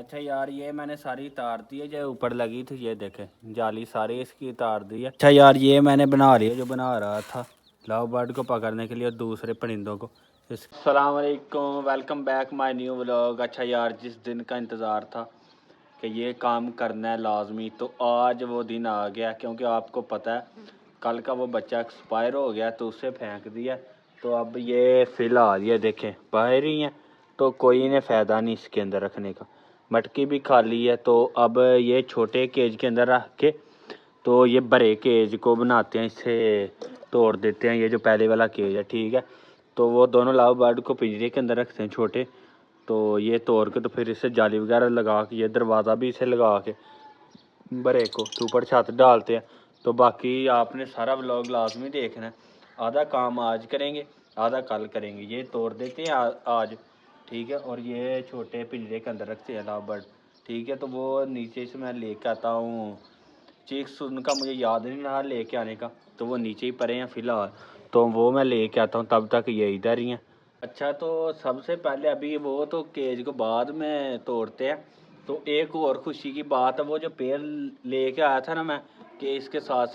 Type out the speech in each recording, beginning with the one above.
अच्छा यार, ये मैंने सारी तार दी है जो ऊपर लगी थी, ये देखे जाली सारी इसकी तार दी है। अच्छा यार, ये मैंने बना लिया जो बना रहा था लव बर्ड को पकड़ने के लिए और दूसरे परिंदों को। अस्सलाम वालेकुम, welcome back my new vlog. अच्छा यार, जिस दिन का इंतज़ार था कि ये काम करना है लाजमी, तो आज वो दिन आ गया। क्योंकि आपको पता है कल का वो बच्चा एक्सपायर हो गया तो उसे फेंक दिया। तो अब ये फ़िलहाल ये देखें बाहर ही हैं, तो कोई ने फ़ायदा नहीं इसके अंदर रखने का। मटकी भी खाली है, तो अब ये छोटे केज के अंदर रख के तो ये बड़े केज को बनाते हैं, इसे तोड़ देते हैं। ये जो पहले वाला केज है, ठीक है, तो वो दोनों लव बर्ड को पिंजरे के अंदर रखते हैं छोटे। तो ये तोड़ के तो फिर इसे जाली वगैरह लगा के ये दरवाज़ा भी इसे लगा के बड़े को ऊपर छत डालते हैं। तो बाकी आपने सारा व्लॉग लाजमी देखना है। आधा काम आज करेंगे, आधा कल करेंगे। ये तोड़ देते हैं आज, ठीक है, और ये छोटे पिंजरे के अंदर रखते हैं लव बर्ड, ठीक है। तो वो नीचे से मैं लेके आता हूँ, चीक्स उनका मुझे याद नहीं रहा लेके आने का, तो वो नीचे ही पड़े हैं फ़िलहाल। तो वो मैं लेके आता हूँ, तब तक ये इधर ही हैं। अच्छा, तो सबसे पहले अभी वो तो केज को बाद में तोड़ते हैं। तो एक और खुशी की बात है, वो जो पेड़ लेके आया था ना मैं कि इसके साथ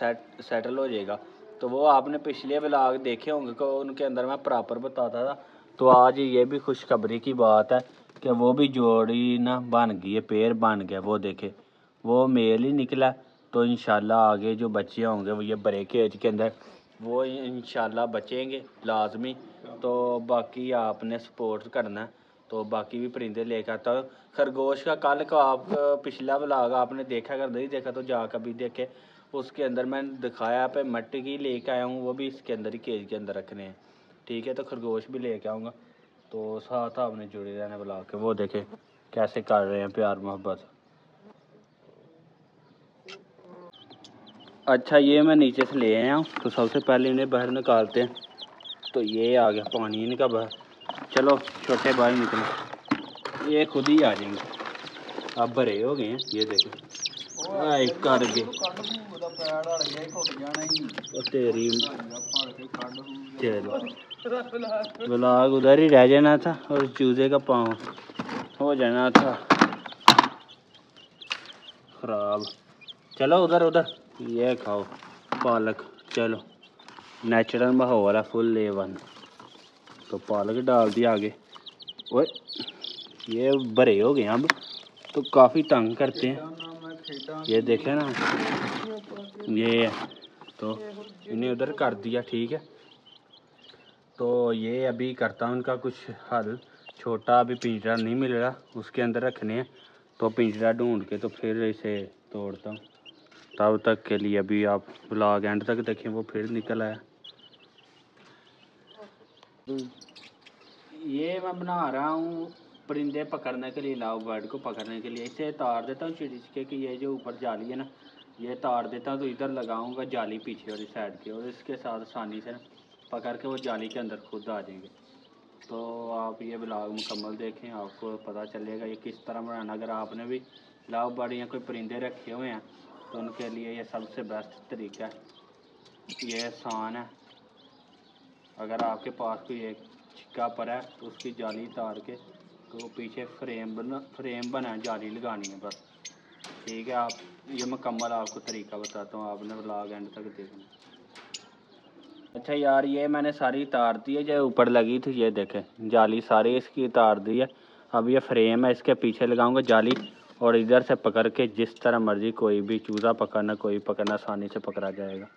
सेटल हो जाएगा, तो वो आपने पिछले व्लॉग देखे होंगे कि उनके अंदर मैं प्रॉपर बताता था। तो आज ये भी खुशखबरी की बात है कि वो भी जोड़ी ना बन गई है, पेड़ बन गया। वो देखे वो मेल ही निकला। तो इंशाल्लाह आगे जो बच्चे होंगे वो ये बड़े केज के अंदर वो इंशाल्लाह बचेंगे लाजमी। तो बाकी आपने सपोर्ट करना है। तो बाकी भी परिंदे लेकर आता हूँ। खरगोश का कल का आप पिछला व्लॉग आपने देखा, अगर नहीं देखा तो जाकर भी देखे। उसके अंदर मैंने दिखाया पे मटकी लेके आया हूँ, वो भी इसके अंदर ही केज के अंदर रखने हैं, ठीक है। तो खरगोश भी लेके आऊँगा, तो साथ आपने जुड़े रहने व्लॉग के। वो देखे कैसे कर रहे हैं प्यार मोहब्बत। अच्छा, ये मैं नीचे से ले आया हूँ, तो सबसे पहले इन्हें बाहर निकालते हैं। तो ये आ गया पानी इनका बाहर। चलो छोटे बाहर निकले, ये खुद ही आ जाएंगे। अब बड़े हो गए हैं, ये देखो कर गए तेरी। चलो ब्लॉग उधर ही रह जाना था और चूजे का पाँव हो जाना था खराब। चलो उधर उधर, ये खाओ पालक। चलो नेचुरल माहौल है फुल A1। तो पालक डाल दिया आगे। ओए ये बड़े हो गए अब, तो काफ़ी तंग करते हैं। ये देखे ना, ये तो इन्हें उधर कर दिया, ठीक है। तो ये अभी करता हूँ उनका कुछ हल। छोटा अभी पिंजरा नहीं मिल रहा, उसके अंदर रखने हैं। तो पिंजरा ढूंढ के तो फिर इसे तोड़ता हूँ। तब तक के लिए अभी आप ब्लॉग एंड तक देखें, वो फिर निकल आया। ये मैं बना रहा हूँ परिंदे पकड़ने के लिए, लव बर्ड को पकड़ने के लिए। इसे तार देता हूँ चिड़िचके की, ये जो ऊपर जाली है ना, ये तार देता हूँ। तो इधर लगाऊंगा जाली पीछे वाली साइड के, और इसके साथ आसानी से पकड़ के वो जाली के अंदर खुद आ जाएंगे। तो आप ये ब्लॉग मुकम्मल देखें, आपको पता चलेगा ये किस तरह बनाना। अगर आपने भी लव बर्ड या कोई परिंदे रखे हुए हैं तो उनके लिए ये सबसे बेस्ट तरीका है। ये आसान है। अगर आपके पास कोई एक छिक्का पर है तो उसकी जाली उतार के तो पीछे फ्रेम बना जाली लगानी है बस, ठीक है। आप ये मुकम्मल आपको तरीका बताता हूँ, आपने व्लॉग एंड तक देखना। अच्छा यार, ये मैंने सारी तार दी है जो ऊपर लगी थी, ये देखे जाली सारी इसकी तार दी है। अब ये फ्रेम है, इसके पीछे लगाऊंगा जाली, और इधर से पकड़ के जिस तरह मर्जी कोई भी चूज़ा पकड़ना, कोई पकड़ना, आसानी से पकड़ा जाएगा।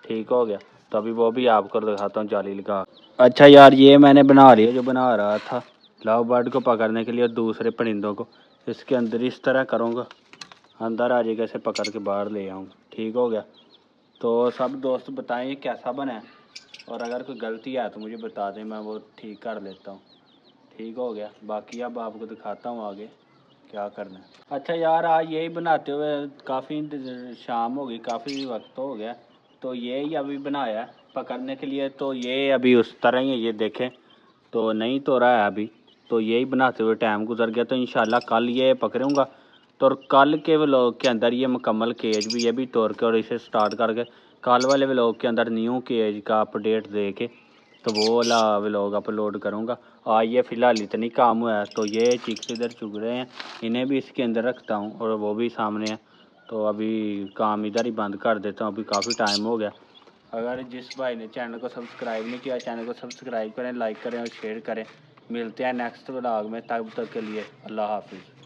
ठीक हो गया। तो अभी वो भी आपको दिखाता हूँ जाली लगा। अच्छा यार, ये मैंने बना लिया जो बना रहा था लव बर्ड को पकड़ने के लिए और दूसरे परिंदों को। इसके अंदर इस तरह करूँगा, अंदर आ जाएगा, इसे पकड़ के बाहर ले आऊँगा। ठीक हो गया। तो सब दोस्त बताएं कैसा बना है, और अगर कोई गलती है तो मुझे बता दें, मैं वो ठीक कर लेता हूँ। ठीक हो गया। बाकी अब आपको दिखाता हूँ आगे क्या करना है। अच्छा यार, आज यही बनाते हुए काफ़ी शाम हो गई, काफ़ी वक्त हो गया। तो ये ही अभी बनाया है पकड़ने के लिए। तो ये अभी उस तरह ही है, ये देखें तो नहीं तो रहा है अभी। तो यही बनाते हुए टाइम गुजर गया। तो इंशाल्लाह कल ये पकड़ूँगा, तो कल के व्लॉग के अंदर ये मुकम्मल केज भी ये भी तोड़ के और इसे स्टार्ट करके कल वाले व्लॉग के अंदर न्यू केज का अपडेट दे के तो वो वाला व्लॉग अपलोड करूँगा। ये फ़िलहाल इतनी काम हुआ है, तो ये चिक्स इधर चुग रहे हैं, इन्हें भी इसके अंदर रखता हूँ और वो भी सामने है। तो अभी काम इधर ही बंद कर देता हूँ, अभी काफ़ी टाइम हो गया। अगर जिस भाई ने चैनल को सब्सक्राइब नहीं किया, चैनल को सब्सक्राइब करें, लाइक करें और शेयर करें। मिलते हैं नेक्स्ट व्लॉग में, तब तक के लिए अल्लाह हाफिज़।